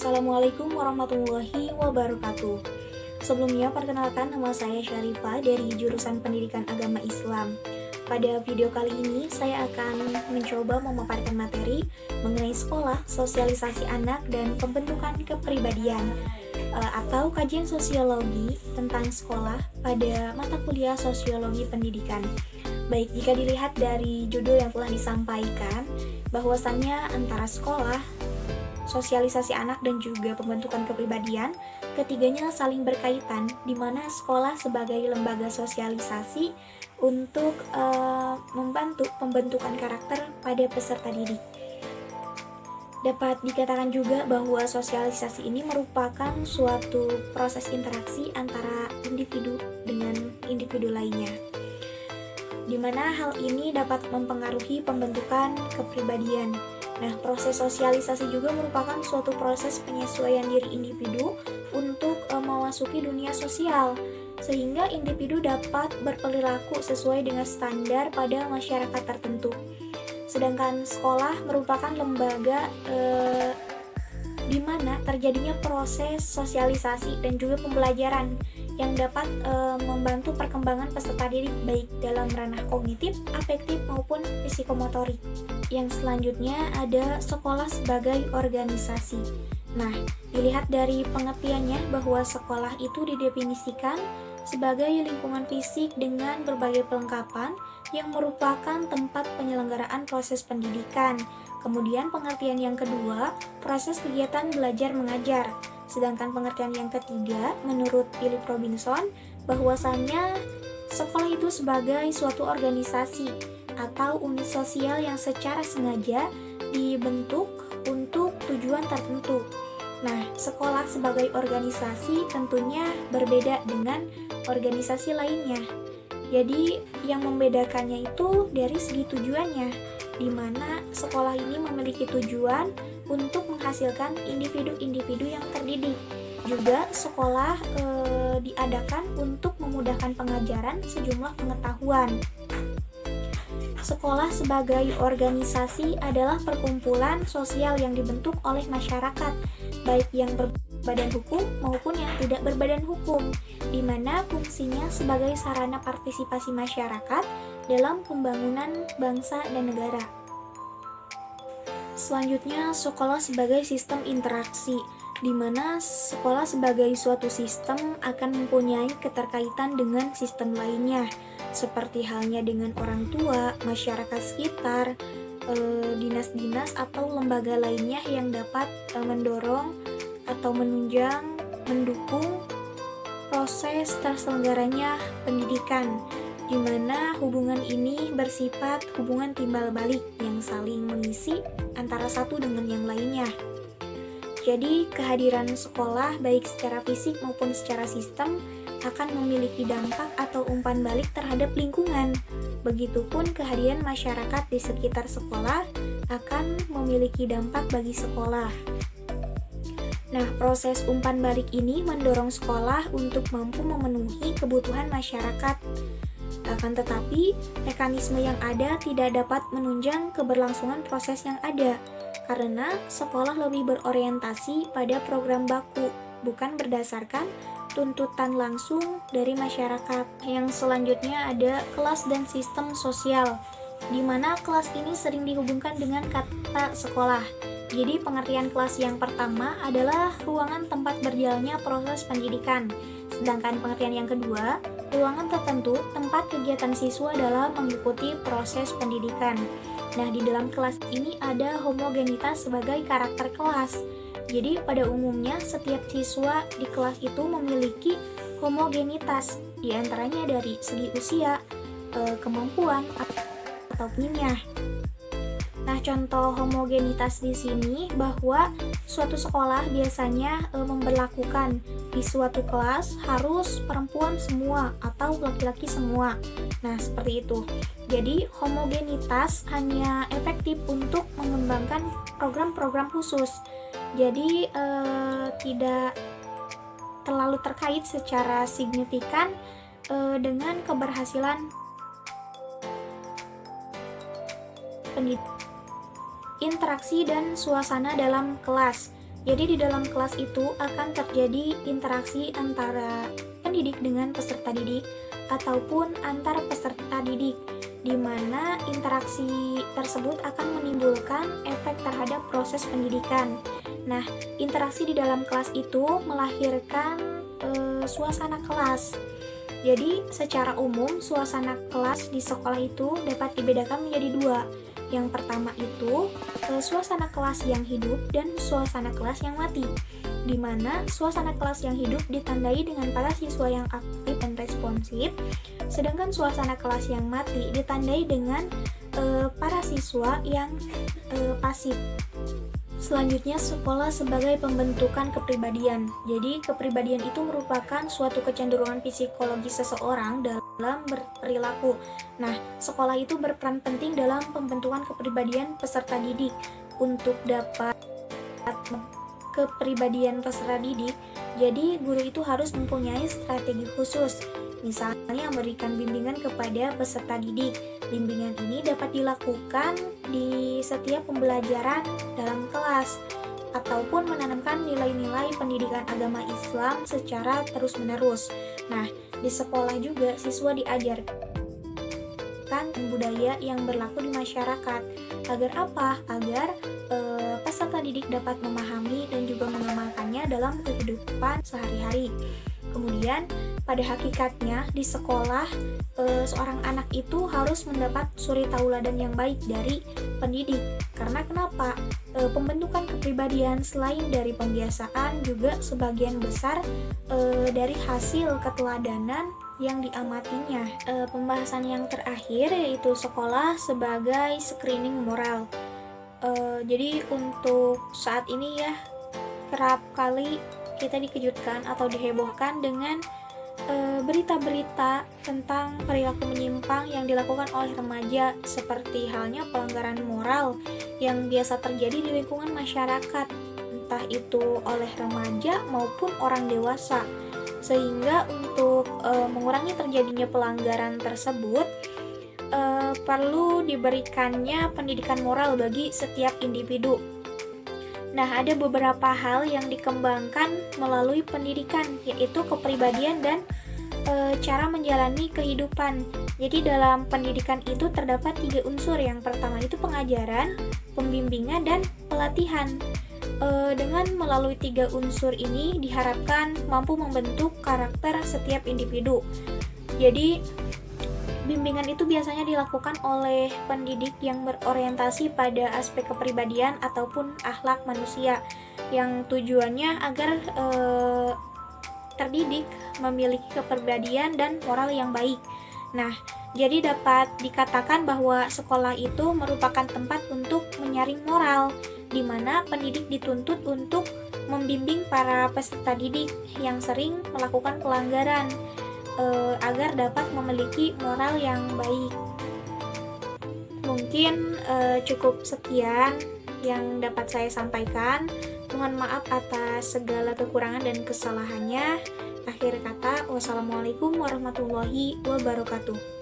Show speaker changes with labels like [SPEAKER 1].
[SPEAKER 1] Assalamualaikum warahmatullahi wabarakatuh. Sebelumnya, perkenalkan, nama saya Syarifah dari jurusan Pendidikan Agama Islam. Pada video kali ini, saya akan mencoba memaparkan materi mengenai sekolah, sosialisasi anak, dan pembentukan kepribadian atau kajian sosiologi tentang sekolah pada mata kuliah Sosiologi Pendidikan. Baik, jika dilihat dari judul yang telah disampaikan, bahwasannya antara sekolah, sosialisasi anak, dan juga pembentukan kepribadian, ketiganya saling berkaitan, di mana sekolah sebagai lembaga sosialisasi untuk membantu pembentukan karakter pada peserta didik. Dapat dikatakan juga bahwa sosialisasi ini merupakan suatu proses interaksi antara individu dengan individu lainnya, di mana hal ini dapat mempengaruhi pembentukan kepribadian. Nah, proses sosialisasi juga merupakan suatu proses penyesuaian diri individu untuk memasuki dunia sosial, sehingga individu dapat berperilaku sesuai dengan standar pada masyarakat tertentu. Sedangkan sekolah merupakan lembaga di mana terjadinya proses sosialisasi dan juga pembelajaran yang dapat membantu perkembangan peserta didik baik dalam ranah kognitif, afektif, maupun psikomotorik. Yang selanjutnya ada sekolah sebagai organisasi. Nah, dilihat dari pengertiannya bahwa sekolah itu didefinisikan sebagai lingkungan fisik dengan berbagai perlengkapan yang merupakan tempat penyelenggaraan proses pendidikan. Kemudian pengertian yang kedua, proses kegiatan belajar mengajar. Sedangkan pengertian yang ketiga, menurut Philip Robinson, bahwasannya sekolah itu sebagai suatu organisasi atau unit sosial yang secara sengaja dibentuk untuk tujuan tertentu. Nah, sekolah sebagai organisasi tentunya berbeda dengan organisasi lainnya. Jadi, yang membedakannya itu dari segi tujuannya, di mana sekolah ini memiliki tujuan untuk menghasilkan individu-individu yang terdidik. Juga sekolah diadakan untuk memudahkan pengajaran sejumlah pengetahuan. Sekolah sebagai organisasi adalah perkumpulan sosial yang dibentuk oleh masyarakat, baik yang berbadan hukum maupun yang tidak berbadan hukum, di mana fungsinya sebagai sarana partisipasi masyarakat dalam pembangunan bangsa dan negara. Selanjutnya, sekolah sebagai sistem interaksi, di mana sekolah sebagai suatu sistem akan mempunyai keterkaitan dengan sistem lainnya, seperti halnya dengan orang tua, masyarakat sekitar, dinas-dinas atau lembaga lainnya yang dapat mendorong atau menunjang, mendukung proses terselenggaranya pendidikan, di mana hubungan ini bersifat hubungan timbal balik yang saling mengisi antara satu dengan yang lainnya. Jadi, kehadiran sekolah baik secara fisik maupun secara sistem akan memiliki dampak atau umpan balik terhadap lingkungan. Begitupun kehadiran masyarakat di sekitar sekolah akan memiliki dampak bagi sekolah. Nah, proses umpan balik ini mendorong sekolah untuk mampu memenuhi kebutuhan masyarakat. Akan tetapi, mekanisme yang ada tidak dapat menunjang keberlangsungan proses yang ada, karena sekolah lebih berorientasi pada program baku, bukan berdasarkan tuntutan langsung dari masyarakat. Yang selanjutnya ada kelas dan sistem sosial, di mana kelas ini sering dihubungkan dengan kata sekolah. Jadi pengertian kelas yang pertama adalah ruangan tempat berjalannya proses pendidikan. Sedangkan pengertian yang kedua, ruangan tertentu tempat kegiatan siswa dalam mengikuti proses pendidikan. Nah, di dalam kelas ini ada homogenitas sebagai karakter kelas. Jadi pada umumnya setiap siswa di kelas itu memiliki homogenitas, diantaranya dari segi usia, kemampuan, atau penyah. Nah, contoh homogenitas di sini bahwa suatu sekolah biasanya memberlakukan di suatu kelas harus perempuan semua atau laki-laki semua. Nah, seperti itu. Jadi, homogenitas hanya efektif untuk mengembangkan program-program khusus. Jadi, tidak terlalu terkait secara signifikan dengan keberhasilan pendidikan. Interaksi dan suasana dalam kelas. Jadi di dalam kelas itu akan terjadi interaksi antara pendidik dengan peserta didik ataupun antar peserta didik, di mana interaksi tersebut akan menimbulkan efek terhadap proses pendidikan. Nah, interaksi di dalam kelas itu melahirkan suasana kelas. Jadi, secara umum suasana kelas di sekolah itu dapat dibedakan menjadi dua. Yang pertama itu suasana kelas yang hidup dan suasana kelas yang mati, di mana suasana kelas yang hidup ditandai dengan para siswa yang aktif dan responsif, sedangkan suasana kelas yang mati ditandai dengan para siswa yang pasif. Selanjutnya, sekolah sebagai pembentukan kepribadian. Jadi, kepribadian itu merupakan suatu kecenderungan psikologi seseorang dalam berperilaku. Nah, sekolah itu berperan penting dalam pembentukan kepribadian peserta didik. Untuk dapat kepribadian peserta didik, jadi guru itu harus mempunyai strategi khusus. Misalnya memberikan bimbingan kepada peserta didik. Bimbingan ini dapat dilakukan di setiap pembelajaran dalam kelas ataupun menanamkan nilai-nilai pendidikan agama Islam secara terus-menerus. Nah, di sekolah juga siswa diajarkan budaya yang berlaku di masyarakat. Agar apa? Agar peserta didik dapat memahami dan juga mengamalkannya dalam kehidupan sehari-hari. Kemudian pada hakikatnya di sekolah seorang anak itu harus mendapat suri tauladan yang baik dari pendidik. Karena kenapa? Pembentukan kepribadian selain dari pembiasaan juga sebagian besar dari hasil keteladanan yang diamatinya. Pembahasan yang terakhir yaitu sekolah sebagai screening moral. Jadi untuk saat ini ya, kerap kali kita dikejutkan atau dihebohkan dengan berita-berita tentang perilaku menyimpang yang dilakukan oleh remaja, seperti halnya pelanggaran moral yang biasa terjadi di lingkungan masyarakat, entah itu oleh remaja maupun orang dewasa. Sehingga untuk mengurangi terjadinya pelanggaran tersebut, perlu diberikannya pendidikan moral bagi setiap individu. Nah, ada beberapa hal yang dikembangkan melalui pendidikan, yaitu kepribadian dan cara menjalani kehidupan. Jadi dalam pendidikan itu terdapat 3 unsur. Yang pertama itu pengajaran, pembimbingan, dan pelatihan. Dengan melalui 3 unsur ini diharapkan mampu membentuk karakter setiap individu. Jadi bimbingan itu biasanya dilakukan oleh pendidik yang berorientasi pada aspek kepribadian ataupun akhlak manusia, yang tujuannya agar terdidik memiliki kepribadian dan moral yang baik. Nah, jadi dapat dikatakan bahwa sekolah itu merupakan tempat untuk menyaring moral, di mana pendidik dituntut untuk membimbing para peserta didik yang sering melakukan pelanggaran, agar dapat memiliki moral yang baik. Mungkin cukup sekian yang dapat saya sampaikan. Mohon maaf atas segala kekurangan dan kesalahannya. Akhir kata, wassalamualaikum warahmatullahi wabarakatuh.